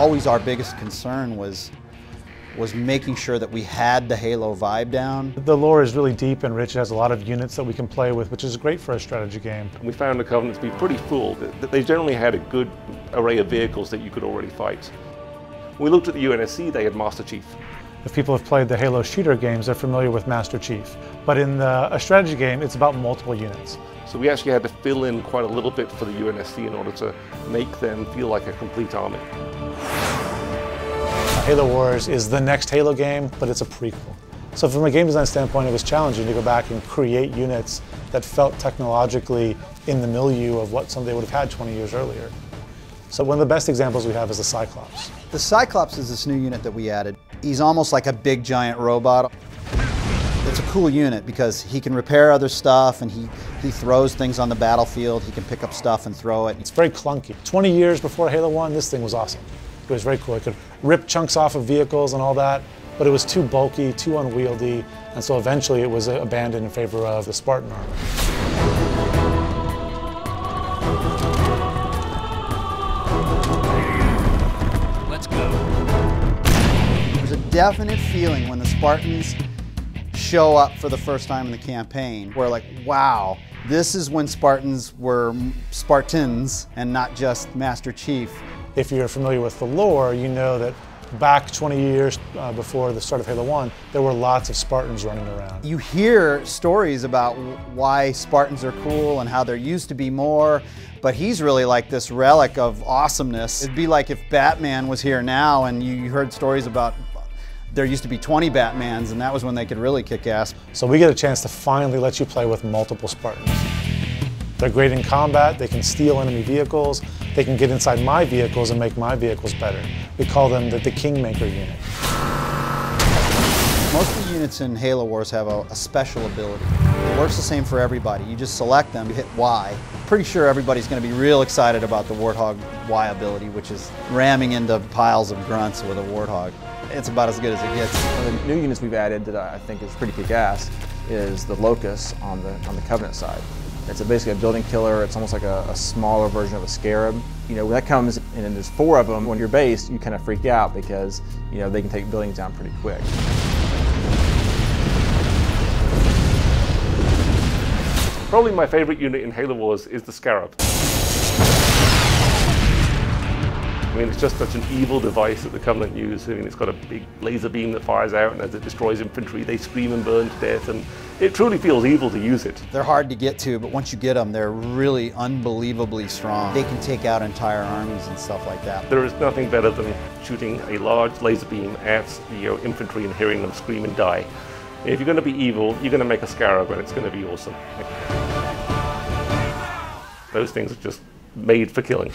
always our biggest concern was making sure that we had the Halo vibe down. The lore is really deep and rich. It has a lot of units that we can play with, which is great for a strategy game. We found the Covenant to be pretty full. They generally had a good array of vehicles that you could already fight. When we looked at the UNSC, they had Master Chief. If people have played the Halo shooter games, they're familiar with Master Chief. But in a strategy game, it's about multiple units. So we actually had to fill in quite a little bit for the UNSC in order to make them feel like a complete army. Halo Wars is the next Halo game, but it's a prequel. So from a game design standpoint, it was challenging to go back and create units that felt technologically in the milieu of what they would have had 20 years earlier. So one of the best examples we have is the Cyclops. The Cyclops is this new unit that we added. He's almost like a big giant robot. It's a cool unit because he can repair other stuff and he throws things on the battlefield. He can pick up stuff and throw it. It's very clunky. 20 years before Halo 1, this thing was awesome. It was very cool. It could rip chunks off of vehicles and all that, but it was too bulky, too unwieldy, and so eventually it was abandoned in favor of the Spartan armor. Let's go. There's a definite feeling when the Spartans show up for the first time in the campaign. We're like, wow, this is when Spartans were Spartans and not just Master Chief. If you're familiar with the lore, you know that back 20 years before the start of Halo 1, there were lots of Spartans running around. You hear stories about why Spartans are cool and how there used to be more, but he's really like this relic of awesomeness. It'd be like if Batman was here now and you heard stories about there used to be 20 Batmans and that was when they could really kick ass. So we get a chance to finally let you play with multiple Spartans. They're great in combat, they can steal enemy vehicles, they can get inside my vehicles and make my vehicles better. We call them the Kingmaker unit. Most of the units in Halo Wars have a special ability. It works the same for everybody. You just select them, you hit Y. Pretty sure everybody's going to be real excited about the Warthog Y ability, which is ramming into piles of grunts with a Warthog. It's about as good as it gets. One of the new units we've added that I think is pretty kick-ass is the Locusts on the Covenant side. It's basically a building killer. It's almost like a smaller version of a Scarab. You know, when that comes and there's 4 of them on your base, you kind of freak out because, you know, they can take buildings down pretty quick. Probably my favorite unit in Halo Wars is the Scarab. I mean, it's just such an evil device that the Covenant use. I mean, it's got a big laser beam that fires out, and as it destroys infantry, they scream and burn to death, and it truly feels evil to use it. They're hard to get to, but once you get them, they're really unbelievably strong. They can take out entire armies and stuff like that. There is nothing better than shooting a large laser beam at the infantry and hearing them scream and die. If you're going to be evil, you're going to make a Scarab, and it's going to be awesome. Those things are just made for killing.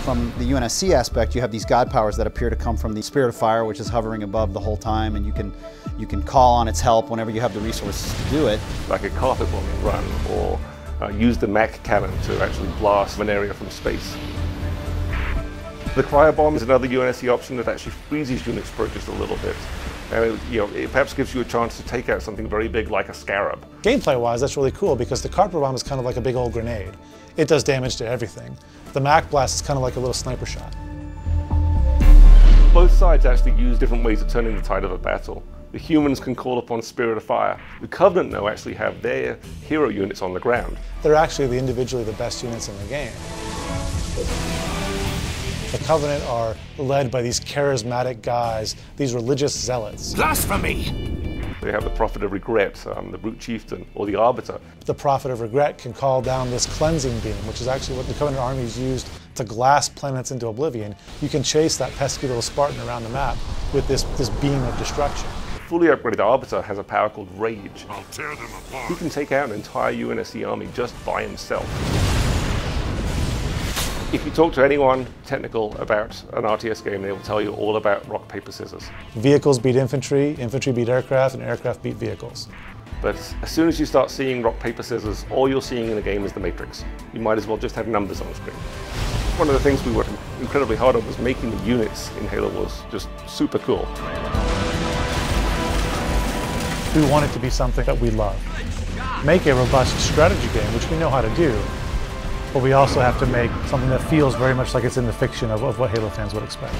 From the UNSC aspect, you have these god powers that appear to come from the Spirit of Fire, which is hovering above the whole time, and you can call on its help whenever you have the resources to do it. Like a carpet bombing run, or use the Mach cannon to actually blast an area from space. The Cryobomb is another UNSC option that actually freezes units for just a little bit. And it perhaps gives you a chance to take out something very big like a Scarab. Gameplay-wise, that's really cool because the carpet bomb is kind of like a big old grenade. It does damage to everything. The Mach blast is kind of like a little sniper shot. Both sides actually use different ways of turning the tide of a battle. The humans can call upon Spirit of Fire. The Covenant, though, actually have their hero units on the ground. They're actually individually the best units in the game. The Covenant are led by these charismatic guys, these religious zealots. Blasphemy! They have the Prophet of Regret, the Brute Chieftain, or the Arbiter. The Prophet of Regret can call down this cleansing beam, which is actually what the Covenant armies used to glass planets into oblivion. You can chase that pesky little Spartan around the map with this beam of destruction. The fully upgraded Arbiter has a power called Rage. I'll tear them apart. He can take out an entire UNSC army just by himself. If you talk to anyone technical about an RTS game, they will tell you all about rock, paper, scissors. Vehicles beat infantry, infantry beat aircraft, and aircraft beat vehicles. But as soon as you start seeing rock, paper, scissors, all you're seeing in the game is the Matrix. You might as well just have numbers on the screen. One of the things we worked incredibly hard on was making the units in Halo was just super cool. We want it to be something that we love. Make a robust strategy game, which we know how to do, but we also have to make something that feels very much like it's in the fiction of what Halo fans would expect.